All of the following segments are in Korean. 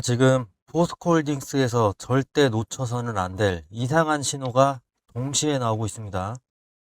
지금 포스코홀딩스에서 절대 놓쳐서는 안 될 이상한 신호가 동시에 나오고 있습니다.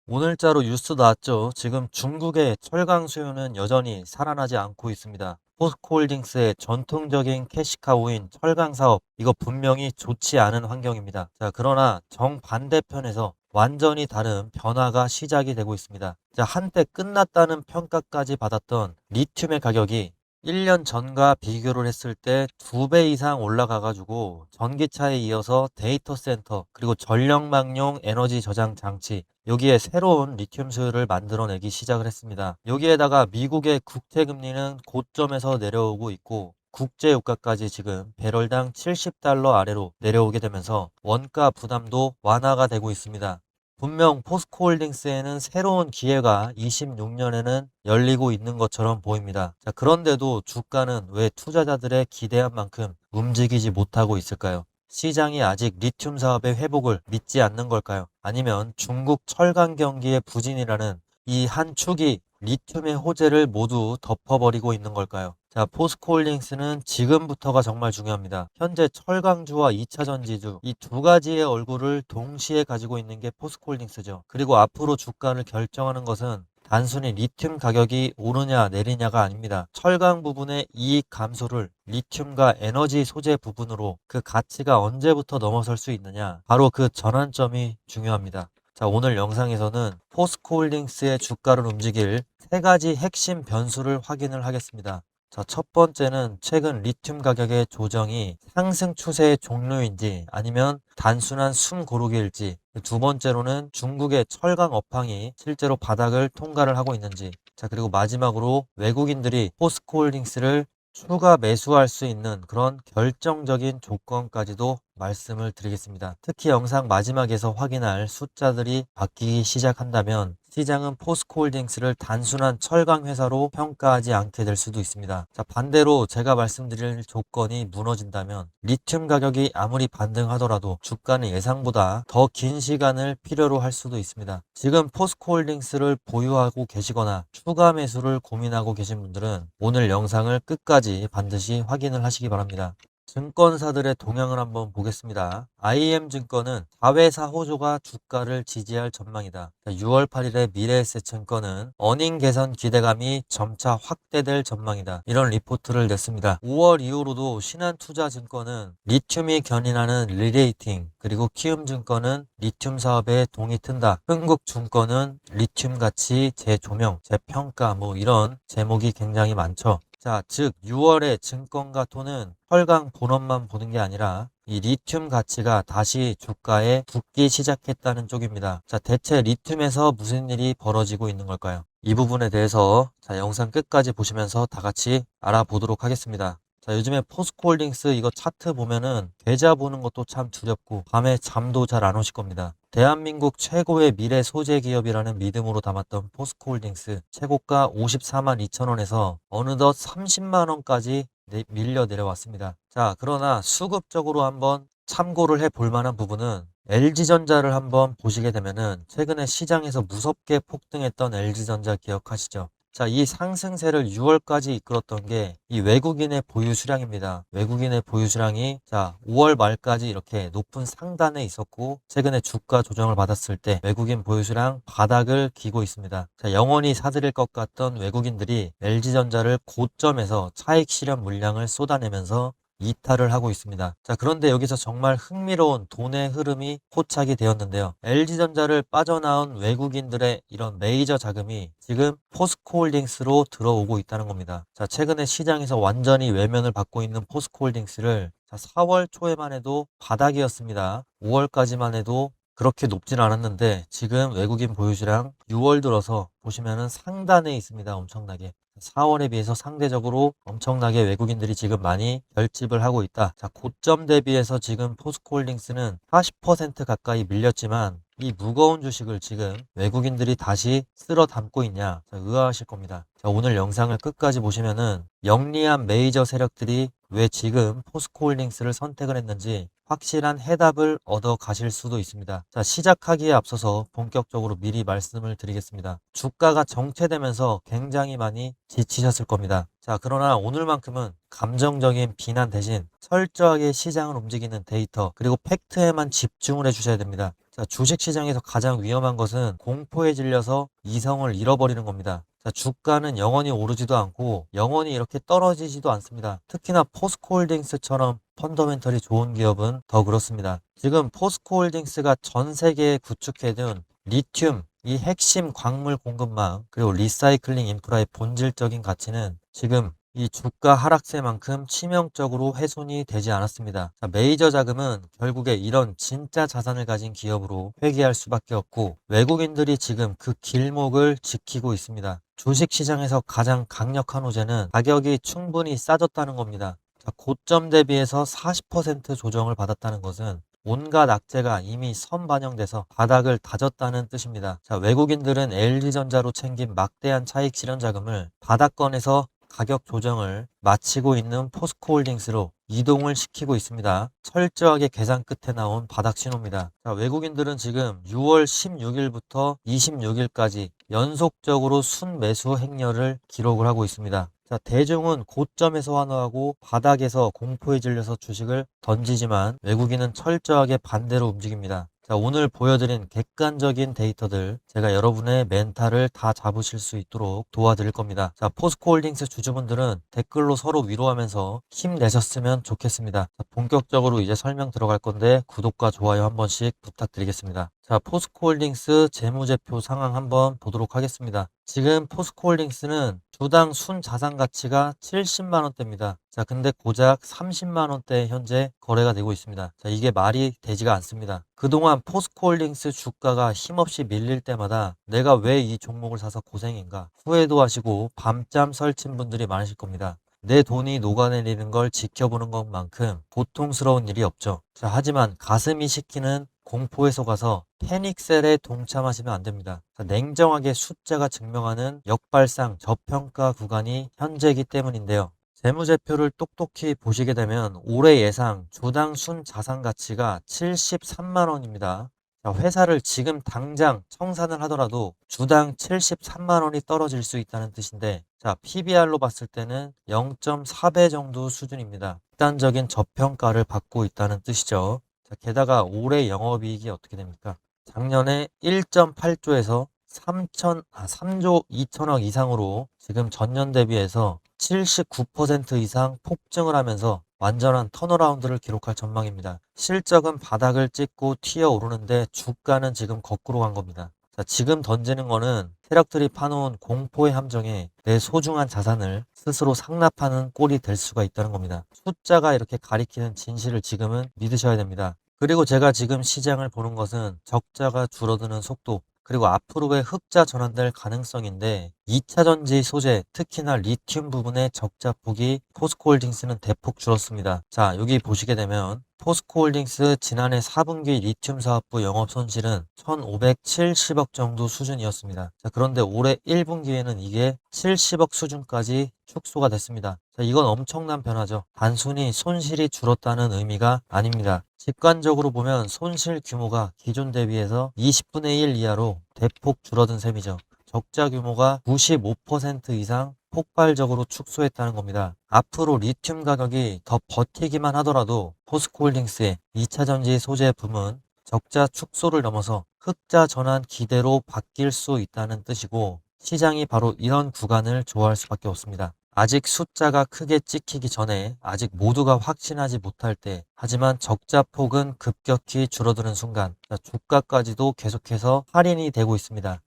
오늘자로 뉴스 나왔죠. 지금 중국의 철강 수요는 여전히 살아나지 않고 있습니다. 포스코홀딩스의 전통적인 캐시카우인 철강 사업, 이거 분명히 좋지 않은 환경입니다. 자, 그러나 정반대편에서 완전히 다른 변화가 시작이 되고 있습니다. 자, 한때 끝났다는 평가까지 받았던 리튬의 가격이 1년 전과 비교를 했을 때 2배 이상 올라가 가지고 전기차에 이어서 데이터 센터 그리고 전력망용 에너지 저장 장치, 여기에 새로운 리튬 수요를 만들어내기 시작을 했습니다. 여기에다가 미국의 국채 금리는 고점에서 내려오고 있고 국제 유가까지 지금 배럴당 70달러 아래로 내려오게 되면서 원가 부담도 완화가 되고 있습니다. 분명 포스코홀딩스에는 새로운 기회가 26년에는 열리고 있는 것처럼 보입니다. 자, 그런데도 주가는 왜 투자자들의 기대한 만큼 움직이지 못하고 있을까요? 시장이 아직 리튬 사업의 회복을 믿지 않는 걸까요? 아니면 중국 철강 경기의 부진이라는 이 한 축이 리튬의 호재를 모두 덮어버리고 있는 걸까요? 자, 포스코홀딩스는 지금부터가 정말 중요합니다. 현재 철강주와 2차 전지주, 이 두 가지의 얼굴을 동시에 가지고 있는 게 포스코홀딩스죠. 그리고 앞으로 주가를 결정하는 것은 단순히 리튬 가격이 오르냐 내리냐가 아닙니다. 철강 부분의 이익 감소를 리튬과 에너지 소재 부분으로 그 가치가 언제부터 넘어설 수 있느냐, 바로 그 전환점이 중요합니다. 자, 오늘 영상에서는 포스코홀딩스의 주가를 움직일 세 가지 핵심 변수를 확인을 하겠습니다. 자, 첫 번째는 최근 리튬 가격의 조정이 상승 추세의 종료인지 아니면 단순한 숨 고르기일지, 두 번째로는 중국의 철강 업황이 실제로 바닥을 통과를 하고 있는지, 자, 그리고 마지막으로 외국인들이 포스코홀딩스를 추가 매수할 수 있는 그런 결정적인 조건까지도 말씀을 드리겠습니다. 특히 영상 마지막에서 확인할 숫자들이 바뀌기 시작한다면 시장은 포스코홀딩스를 단순한 철강 회사로 평가하지 않게 될 수도 있습니다. 자, 반대로 제가 말씀드릴 조건이 무너진다면 리튬 가격이 아무리 반등하더라도 주가는 예상보다 더 긴 시간을 필요로 할 수도 있습니다. 지금 포스코홀딩스를 보유하고 계시거나 추가 매수를 고민하고 계신 분들은 오늘 영상을 끝까지 반드시 확인을 하시기 바랍니다. 증권사들의 동향을 한번 보겠습니다. IM증권은 자회사 호조가 주가를 지지할 전망이다. 6월 8일에 미래에셋증권은 어닝 개선 기대감이 점차 확대될 전망이다. 이런 리포트를 냈습니다. 5월 이후로도 신한투자증권은 리튬이 견인하는 리레이팅, 그리고 키움증권은 리튬 사업에 동이 튼다. 흥국증권은 리튬 가치 재조명, 재평가, 이런 제목이 굉장히 많죠. 자, 즉 6월에 증권가 톤은 철강 본업만 보는 게 아니라 이 리튬 가치가 다시 주가에 붙기 시작했다는 쪽입니다. 자, 대체 리튬에서 무슨 일이 벌어지고 있는 걸까요? 이 부분에 대해서 영상 끝까지 보시면서 다 같이 알아보도록 하겠습니다. 자, 요즘에 포스코홀딩스 이거 차트 보면은 계좌 보는 것도 참 두렵고 밤에 잠도 잘 안 오실 겁니다. 대한민국 최고의 미래 소재 기업이라는 믿음으로 담았던 포스코홀딩스 최고가 54만 2천 원에서 어느덧 30만 원까지 밀려 내려왔습니다. 자, 그러나 수급적으로 한번 참고를 해 볼 만한 부분은 LG전자를 한번 보시게 되면은 최근에 시장에서 무섭게 폭등했던 LG전자 기억하시죠? 자, 이 상승세를 6월까지 이끌었던 게 이 외국인의 보유 수량입니다. 외국인의 보유 수량이 5월 말까지 이렇게 높은 상단에 있었고 최근에 주가 조정을 받았을 때 외국인 보유 수량 바닥을 기고 있습니다. 자, 영원히 사들일 것 같던 외국인들이 LG전자를 고점에서 차익 실현 물량을 쏟아내면서 이탈을 하고 있습니다. 자, 그런데 여기서 정말 흥미로운 돈의 흐름이 포착이 되었는데요. LG전자를 빠져나온 외국인들의 이런 메이저 자금이 지금 포스코홀딩스로 들어오고 있다는 겁니다. 자, 최근에 시장에서 완전히 외면을 받고 있는 포스코홀딩스를 4월 초에만 해도 바닥이었습니다. 5월까지만 해도 그렇게 높진 않았는데 지금 외국인 보유주량 6월 들어서 보시면은 상단에 있습니다. 엄청나게. 4월에 비해서 상대적으로 엄청나게 외국인들이 지금 많이 결집을 하고 있다. 자, 고점 대비해서 지금 포스코홀딩스는 40% 가까이 밀렸지만 이 무거운 주식을 지금 외국인들이 다시 쓸어 담고 있냐, 의아하실 겁니다. 자, 오늘 영상을 끝까지 보시면은 영리한 메이저 세력들이 왜 지금 포스코홀딩스를 선택을 했는지 확실한 해답을 얻어 가실 수도 있습니다. 자, 시작하기에 앞서서 본격적으로 미리 말씀을 드리겠습니다. 주가가 정체되면서 굉장히 많이 지치셨을 겁니다. 자, 그러나 오늘만큼은 감정적인 비난 대신 철저하게 시장을 움직이는 데이터 그리고 팩트에만 집중을 해주셔야 됩니다. 자, 주식시장에서 가장 위험한 것은 공포에 질려서 이성을 잃어버리는 겁니다. 자, 주가는 영원히 오르지도 않고 영원히 이렇게 떨어지지도 않습니다. 특히나 포스코홀딩스처럼 펀더멘털이 좋은 기업은 더 그렇습니다. 지금 포스코홀딩스가 전 세계에 구축해둔 리튬, 이 핵심 광물 공급망, 그리고 리사이클링 인프라의 본질적인 가치는 지금 이 주가 하락세만큼 치명적으로 훼손이 되지 않았습니다. 자, 메이저 자금은 결국에 이런 진짜 자산을 가진 기업으로 회귀할 수밖에 없고 외국인들이 지금 그 길목을 지키고 있습니다. 주식시장에서 가장 강력한 호재는 가격이 충분히 싸졌다는 겁니다. 자, 고점 대비해서 40% 조정을 받았다는 것은 온갖 악재가 이미 선반영돼서 바닥을 다졌다는 뜻입니다. 자, 외국인들은 LG전자로 챙긴 막대한 차익 실현 자금을 바닥권에서 가격 조정을 마치고 있는 포스코홀딩스로 이동을 시키고 있습니다. 철저하게 계산 끝에 나온 바닥 신호입니다. 자, 외국인들은 지금 6월 16일부터 26일까지 연속적으로 순매수 행렬을 기록을 하고 있습니다. 자, 대중은 고점에서 환호하고 바닥에서 공포에 질려서 주식을 던지지만 외국인은 철저하게 반대로 움직입니다. 자, 오늘 보여드린 객관적인 데이터들 제가 여러분의 멘탈을 다 잡으실 수 있도록 도와드릴 겁니다. 자, 포스코홀딩스 주주분들은 댓글로 서로 위로하면서 힘내셨으면 좋겠습니다. 자, 본격적으로 이제 설명 들어갈 건데 구독과 좋아요 한 번씩 부탁드리겠습니다. 자, 포스코홀딩스 재무제표 상황 한번 보도록 하겠습니다. 지금 포스코홀딩스는 주당 순자산 가치가 70만 원대입니다. 자, 근데 고작 30만 원대에 현재 거래가 되고 있습니다. 자, 이게 말이 되지가 않습니다. 그동안 포스코홀딩스 주가가 힘없이 밀릴 때마다 내가 왜 이 종목을 사서 고생인가 후회도 하시고 밤잠 설친 분들이 많으실 겁니다. 내 돈이 녹아내리는 걸 지켜보는 것만큼 고통스러운 일이 없죠. 자, 하지만 가슴이 식히는 공포에 속아서 패닉셀에 동참하시면 안 됩니다. 자, 냉정하게 숫자가 증명하는 역발상 저평가 구간이 현재이기 때문인데요. 재무제표를 똑똑히 보시게 되면 올해 예상 주당 순자산 가치가 73만 원입니다. 자, 회사를 지금 당장 청산을 하더라도 주당 73만 원이 떨어질 수 있다는 뜻인데, 자, PBR로 봤을 때는 0.4배 정도 수준입니다. 극단적인 저평가를 받고 있다는 뜻이죠. 자, 게다가 올해 영업이익이 어떻게 됩니까? 작년에 1.8조에서 3조 2천억 이상으로 지금 전년 대비해서 79% 이상 폭증을 하면서 완전한 턴어라운드를 기록할 전망입니다. 실적은 바닥을 찍고 튀어오르는데 주가는 지금 거꾸로 간 겁니다. 자, 지금 던지는 거는 세력들이 파놓은 공포의 함정에 내 소중한 자산을 스스로 상납하는 꼴이 될 수가 있다는 겁니다. 숫자가 이렇게 가리키는 진실을 지금은 믿으셔야 됩니다. 그리고 제가 지금 시장을 보는 것은 적자가 줄어드는 속도, 그리고 앞으로의 흑자 전환될 가능성인데 2차 전지 소재, 특히나 리튬 부분의 적자 폭이 포스코홀딩스는 대폭 줄었습니다. 자, 여기 보시게 되면 포스코홀딩스 지난해 4분기 리튬 사업부 영업 손실은 1,570억 정도 수준이었습니다. 자, 그런데 올해 1분기에는 이게 70억 수준까지 축소가 됐습니다. 자, 이건 엄청난 변화죠. 단순히 손실이 줄었다는 의미가 아닙니다. 직관적으로 보면 손실 규모가 기존 대비해서 20분의 1 이하로 대폭 줄어든 셈이죠. 적자 규모가 95% 이상 폭발적으로 축소했다는 겁니다. 앞으로 리튬 가격이 더 버티기만 하더라도 포스코홀딩스의 2차 전지 소재 붐은 적자 축소를 넘어서 흑자 전환 기대로 바뀔 수 있다는 뜻이고, 시장이 바로 이런 구간을 좋아할 수밖에 없습니다. 아직 숫자가 크게 찍히기 전에, 아직 모두가 확신하지 못할 때, 하지만 적자 폭은 급격히 줄어드는 순간 주가까지도 계속해서 할인이 되고 있습니다.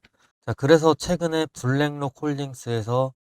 자, 그래서 최근에 블랙록 홀딩스에서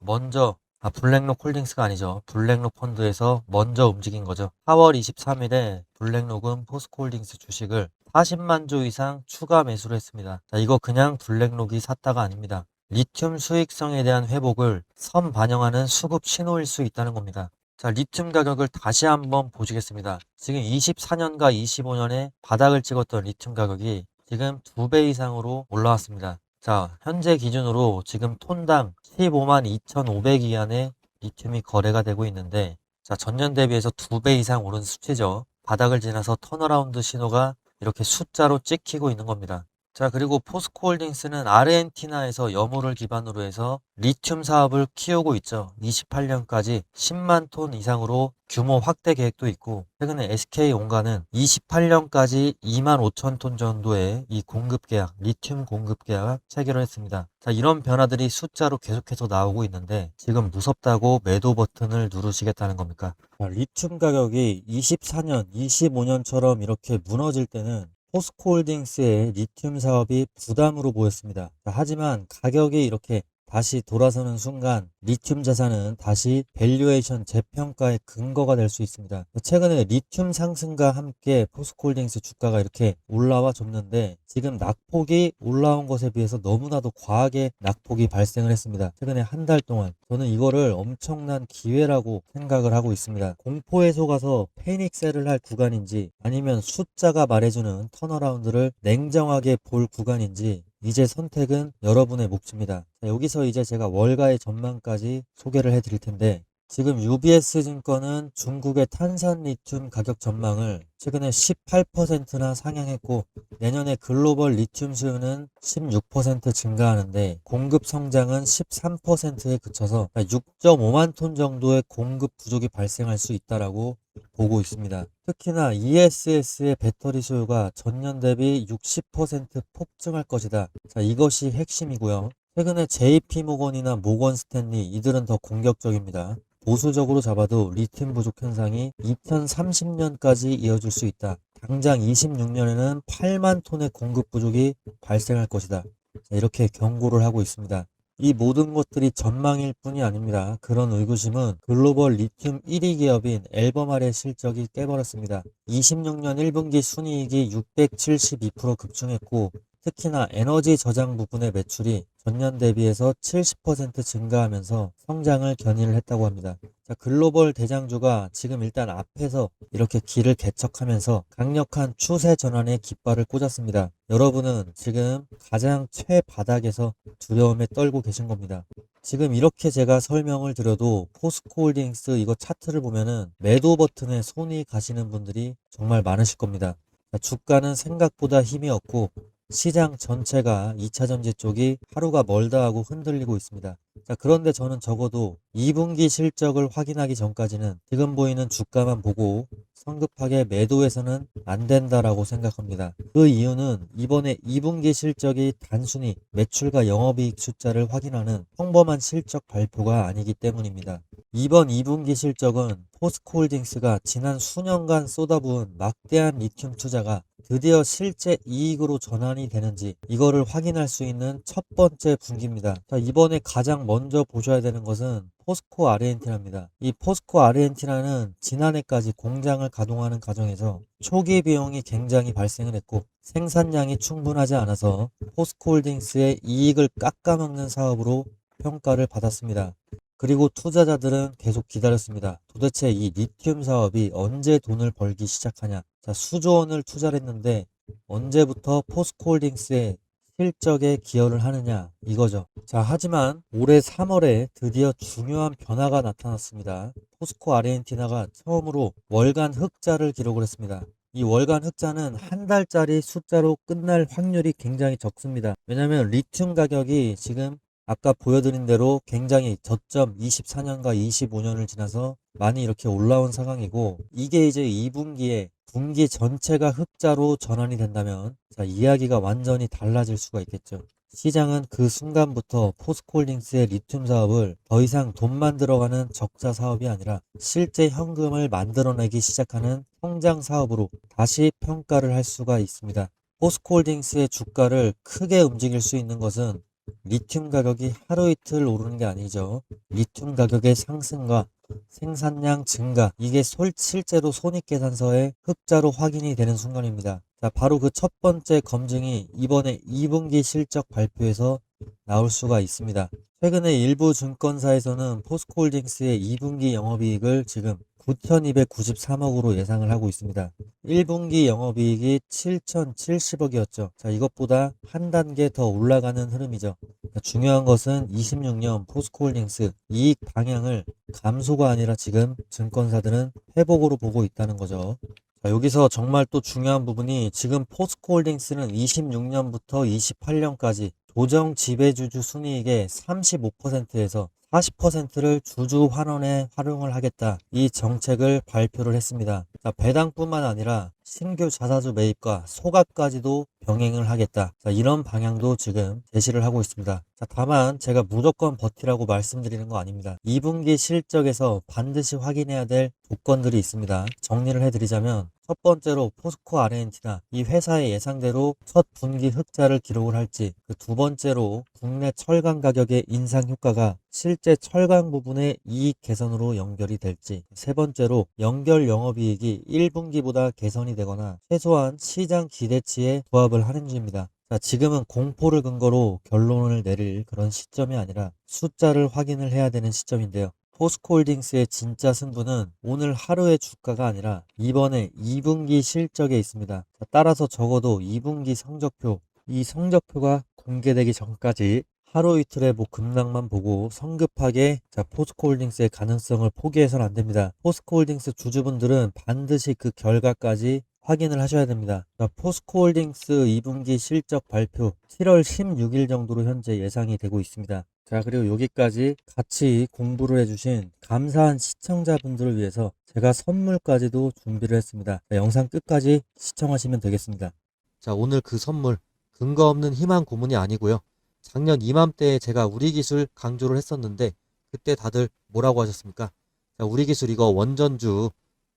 블랙록 홀딩스가 아니죠. 블랙록 펀드에서 먼저 움직인 거죠. 4월 23일에 블랙록은 포스코홀딩스 주식을 40만 주 이상 추가 매수를 했습니다. 자, 이거 그냥 블랙록이 샀다가 아닙니다. 리튬 수익성에 대한 회복을 선반영하는 수급 신호일 수 있다는 겁니다. 자, 리튬 가격을 다시 한번 보시겠습니다. 지금 24년과 25년에 바닥을 찍었던 리튬 가격이 지금 2배 이상으로 올라왔습니다. 자, 현재 기준으로 지금 톤당 15만 2,500위안의 리튬이 거래가 되고 있는데, 자, 전년 대비해서 2배 이상 오른 수치죠. 바닥을 지나서 턴어라운드 신호가 이렇게 숫자로 찍히고 있는 겁니다. 자, 그리고 포스코홀딩스는 아르헨티나에서 여물을 기반으로 해서 리튬 사업을 키우고 있죠. 28년까지 10만 톤 이상으로 규모 확대 계획도 있고, 최근에 SK온가는 28년까지 2만 5천 톤 정도의 이 공급 계약, 리튬 공급 계약 체결을 했습니다. 자, 이런 변화들이 숫자로 계속해서 나오고 있는데 지금 무섭다고 매도 버튼을 누르시겠다는 겁니까? 자, 리튬 가격이 24년, 25년처럼 이렇게 무너질 때는 포스코홀딩스의 리튬 사업이 부담으로 보였습니다. 자, 하지만 가격이 이렇게 다시 돌아서는 순간 리튬 자산은 다시 밸류에이션 재평가의 근거가 될 수 있습니다. 최근에 리튬 상승과 함께 포스코홀딩스 주가가 이렇게 올라와 줬는데 지금 낙폭이 올라온 것에 비해서 너무나도 과하게 낙폭이 발생을 했습니다. 최근에 한 달 동안 저는 이거를 엄청난 기회라고 생각을 하고 있습니다. 공포에 속아서 패닉셀을 할 구간인지 아니면 숫자가 말해주는 턴어라운드를 냉정하게 볼 구간인지 이제 선택은 여러분의 몫입니다. 자, 여기서 이제 제가 월가의 전망까지 소개를 해드릴 텐데 지금 UBS 증권은 중국의 탄산 리튬 가격 전망을 최근에 18%나 상향했고 내년에 글로벌 리튬 수요는 16% 증가하는데 공급 성장은 13%에 그쳐서 6.5만 톤 정도의 공급 부족이 발생할 수 있다라고 보고 있습니다. 특히나 ESS의 배터리 수요가 전년 대비 60% 폭증할 것이다. 자, 이것이 핵심이고요. 최근에 JP모건이나 모건 스탠리 이들은 더 공격적입니다. 보수적으로 잡아도 리튬 부족 현상이 2030년까지 이어질 수 있다. 당장 26년에는 8만 톤의 공급 부족이 발생할 것이다. 자, 이렇게 경고를 하고 있습니다. 이 모든 것들이 전망일 뿐이 아닙니다. 그런 의구심은 글로벌 리튬 1위 기업인 앨범알의 실적이 깨버렸습니다. 26년 1분기 순이익이 672% 급증했고 특히나 에너지 저장 부분의 매출이 전년 대비해서 70% 증가하면서 성장을 견인을 했다고 합니다. 자, 글로벌 대장주가 지금 일단 앞에서 이렇게 길을 개척하면서 강력한 추세 전환의 깃발을 꽂았습니다. 여러분은 지금 가장 최바닥에서 두려움에 떨고 계신 겁니다. 지금 이렇게 제가 설명을 드려도 포스코홀딩스 이거 차트를 보면은 매도 버튼에 손이 가시는 분들이 정말 많으실 겁니다. 자, 주가는 생각보다 힘이 없고 시장 전체가 2차전지 쪽이 하루가 멀다 하고 흔들리고 있습니다. 자, 그런데 저는 적어도 2분기 실적을 확인하기 전까지는 지금 보이는 주가만 보고 성급하게 매도해서는 안 된다라고 생각합니다. 그 이유는 이번에 2분기 실적이 단순히 매출과 영업이익 숫자를 확인하는 평범한 실적 발표가 아니기 때문입니다. 이번 2분기 실적은 포스코홀딩스가 지난 수년간 쏟아부은 막대한 리튬 투자가 드디어 실제 이익으로 전환이 되는지 이거를 확인할 수 있는 첫 번째 분기입니다. 자, 이번에 가장 먼저 보셔야 되는 것은 포스코 아르헨티나입니다. 이 포스코 아르헨티나는 지난해까지 공장을 가동하는 과정에서 초기 비용이 굉장히 발생을 했고 생산량이 충분하지 않아서 포스코홀딩스의 이익을 깎아먹는 사업으로 평가를 받았습니다. 그리고 투자자들은 계속 기다렸습니다. 도대체 이 리튬 사업이 언제 돈을 벌기 시작하냐. 자, 수조 원을 투자를 했는데 언제부터 포스코홀딩스의 실적에 기여를 하느냐 이거죠. 자, 하지만 올해 3월에 드디어 중요한 변화가 나타났습니다. 포스코 아르헨티나가 처음으로 월간 흑자를 기록을 했습니다. 이 월간 흑자는 한 달짜리 숫자로 끝날 확률이 굉장히 적습니다. 왜냐하면 리튬 가격이 지금 아까 보여드린 대로 굉장히 저점 24년과 25년을 지나서 많이 이렇게 올라온 상황이고 이게 이제 2분기에 분기 전체가 흑자로 전환이 된다면 자, 이야기가 완전히 달라질 수가 있겠죠. 시장은 그 순간부터 포스코홀딩스의 리튬 사업을 더 이상 돈만 들어가는 적자 사업이 아니라 실제 현금을 만들어내기 시작하는 성장 사업으로 다시 평가를 할 수가 있습니다. 포스코홀딩스의 주가를 크게 움직일 수 있는 것은 리튬 가격이 하루 이틀 오르는 게 아니죠. 리튬 가격의 상승과 생산량 증가 이게 실제로 손익계산서에 흑자로 확인이 되는 순간입니다. 자, 바로 그 첫 번째 검증이 이번에 2분기 실적 발표에서 나올 수가 있습니다. 최근에 일부 증권사에서는 포스코홀딩스의 2분기 영업이익을 지금 9,293억으로 예상을 하고 있습니다. 1분기 영업이익이 7,070억이었죠. 자, 이것보다 한 단계 더 올라가는 흐름이죠. 중요한 것은 26년 포스코홀딩스 이익 방향을 감소가 아니라 지금 증권사들은 회복으로 보고 있다는 거죠. 자, 여기서 정말 또 중요한 부분이 지금 포스코홀딩스는 26년부터 28년까지 조정 지배주주 순이익의 35%에서 40%를 주주 환원에 활용을 하겠다. 이 정책을 발표를 했습니다. 자, 배당뿐만 아니라 신규 자사주 매입과 소각까지도 병행을 하겠다. 자, 이런 방향도 지금 제시를 하고 있습니다. 자, 다만 제가 무조건 버티라고 말씀드리는 거 아닙니다. 2분기 실적에서 반드시 확인해야 될 조건들이 있습니다. 정리를 해드리자면 첫 번째로 포스코 아르헨티나 이 회사의 예상대로 첫 분기 흑자를 기록을 할지, 그 두 번째로 국내 철강 가격의 인상 효과가 실제 철강 부분의 이익 개선으로 연결이 될지, 세 번째로 연결 영업이익이 1분기보다 개선이 되거나 최소한 시장 기대치에 부합을 하는지입니다. 자, 지금은 공포를 근거로 결론을 내릴 그런 시점이 아니라 숫자를 확인을 해야 되는 시점인데요. 포스코홀딩스의 진짜 승부는 오늘 하루의 주가가 아니라 이번에 2분기 실적에 있습니다. 자, 따라서 적어도 2분기 성적표, 이 성적표가 공개되기 전까지 하루 이틀의 급락만 보고 성급하게 포스코홀딩스의 가능성을 포기해서는 안 됩니다. 포스코홀딩스 주주분들은 반드시 그 결과까지 확인을 하셔야 됩니다. 포스코홀딩스 2분기 실적 발표 7월 16일 정도로 현재 예상이 되고 있습니다. 자, 그리고 여기까지 같이 공부를 해주신 감사한 시청자분들을 위해서 제가 선물까지도 준비를 했습니다. 자, 영상 끝까지 시청하시면 되겠습니다. 자, 오늘 그 선물 근거 없는 희망 고문이 아니고요. 작년 이맘때에 제가 우리 기술 강조를 했었는데 그때 다들 뭐라고 하셨습니까? 자, 우리 기술 이거 원전주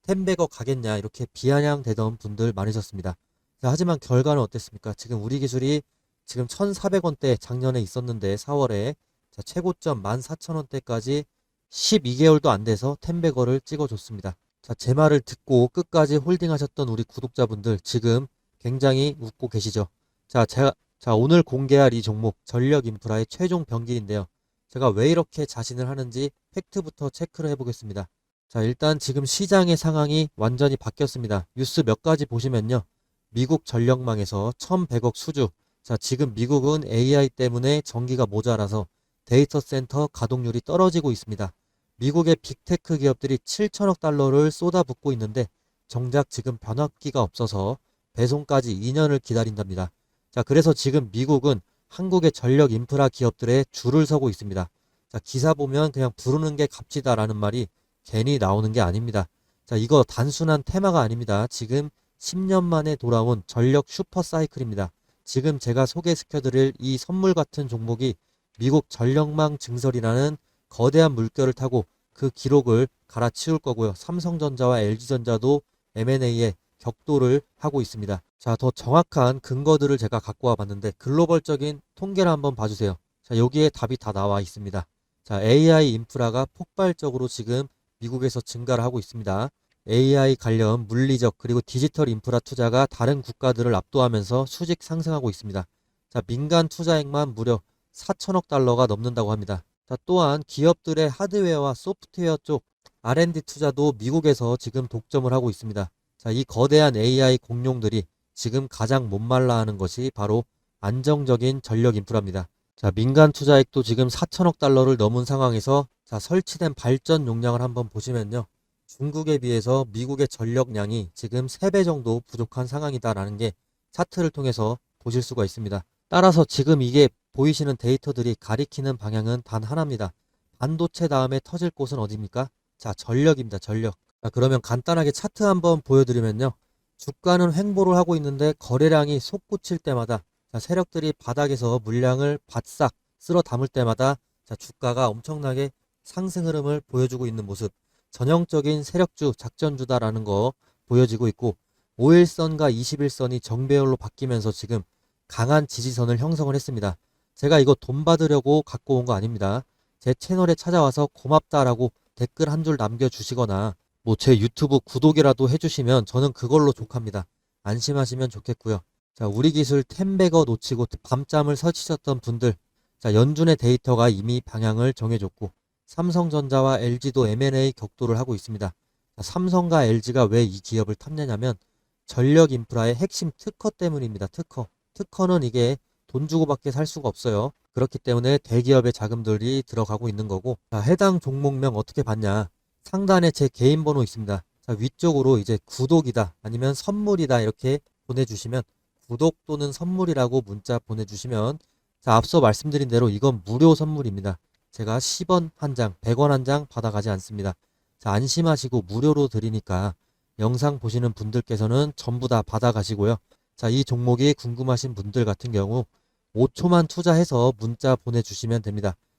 10배거 가겠냐 이렇게 비아냥대던 분들 많으셨습니다. 자, 하지만 결과는 어땠습니까? 지금 우리 기술이 지금 1,400원대 작년에 있었는데 4월에 자, 최고점 14,000원대까지 12개월도 안 돼서 10배거를 찍어줬습니다. 자, 제 말을 듣고 끝까지 홀딩하셨던 우리 구독자분들 지금 굉장히 웃고 계시죠? 자, 오늘 공개할 이 종목 전력 인프라의 최종 병기인데요. 제가 왜 이렇게 자신을 하는지 팩트부터 체크를 해보겠습니다. 자, 일단 지금 시장의 상황이 완전히 바뀌었습니다. 뉴스 몇 가지 보시면요. 미국 전력망에서 1,100억 수주. 자, 지금 미국은 AI 때문에 전기가 모자라서 데이터 센터 가동률이 떨어지고 있습니다. 미국의 빅테크 기업들이 7천억 달러를 쏟아붓고 있는데 정작 지금 변압기가 없어서 배송까지 2년을 기다린답니다. 자, 그래서 지금 미국은 한국의 전력 인프라 기업들의 줄을 서고 있습니다. 자, 기사 보면 그냥 부르는 게 값지다라는 말이 괜히 나오는 게 아닙니다. 자, 이거 단순한 테마가 아닙니다. 지금 10년 만에 돌아온 전력 슈퍼 사이클입니다. 지금 제가 소개시켜드릴 이 선물 같은 종목이 미국 전력망 증설이라는 거대한 물결을 타고 그 기록을 갈아치울 거고요. 삼성전자와 LG전자도 M&A에 격돌을 하고 있습니다. 자, 더 정확한 근거들을 제가 갖고 와 봤는데 글로벌적인 통계를 한번 봐주세요. 자, 여기에 답이 다 나와 있습니다. 자, AI 인프라가 폭발적으로 지금 미국에서 증가를 하고 있습니다. AI 관련 물리적 그리고 디지털 인프라 투자가 다른 국가들을 압도하면서 수직 상승하고 있습니다. 자, 민간 투자액만 무려 4천억 달러가 넘는다고 합니다. 자, 또한 기업들의 하드웨어와 소프트웨어 쪽 R&D 투자도 미국에서 지금 독점을 하고 있습니다. 자, 이 거대한 AI 공룡들이 지금 가장 못말라 하는 것이 바로 안정적인 전력 인프라입니다. 자, 민간 투자액도 지금 4천억 달러를 넘은 상황에서 자, 설치된 발전 용량을 한번 보시면요. 중국에 비해서 미국의 전력량이 지금 3배 정도 부족한 상황이다라는 게 차트를 통해서 보실 수가 있습니다. 따라서 지금 이게 보이시는 데이터들이 가리키는 방향은 단 하나입니다. 반도체 다음에 터질 곳은 어디입니까? 자, 전력입니다. 전력. 자, 그러면 간단하게 차트 한번 보여드리면요. 주가는 횡보를 하고 있는데 거래량이 솟구칠 때마다 자, 세력들이 바닥에서 물량을 바싹 쓸어 담을 때마다 자, 주가가 엄청나게 상승 흐름을 보여주고 있는 모습. 전형적인 세력주, 작전주다라는 거 보여지고 있고 5일선과 21선이 정배열로 바뀌면서 지금 강한 지지선을 형성을 했습니다. 제가 이거 돈 받으려고 갖고 온 거 아닙니다. 제 채널에 찾아와서 고맙다라고 댓글 한 줄 남겨주시거나 뭐 제 유튜브 구독이라도 해주시면 저는 그걸로 족합니다. 안심하시면 좋겠고요. 자, 우리 기술 10배거 놓치고 밤잠을 설치셨던 분들, 자, 연준의 데이터가 이미 방향을 정해줬고 삼성전자와 LG도 M&A 격돌을 하고 있습니다. 삼성과 LG가 왜 이 기업을 탐내냐면 전력 인프라의 핵심 특허 때문입니다. 특허는 이게 돈 주고밖에 살 수가 없어요. 그렇기 때문에 대기업의 자금들이 들어가고 있는 거고, 자, 해당 종목명 어떻게 봤냐? 상단에 제 개인 번호 있습니다. 자, 위쪽으로 이제 구독이다 아니면 선물이다 이렇게 보내주시면, 구독 또는 선물이라고 문자 보내주시면, 자, 앞서 말씀드린 대로 이건 무료 선물입니다. 제가 10원 한 장, 100원 한 장 받아가지 않습니다. 자, 안심하시고 무료로 드리니까 영상 보시는 분들께서는 전부 다 받아가시고요. 자, 이 종목이 궁금하신 분들 같은 경우 5초만 투자해서 문자 보내주시면 됩니다.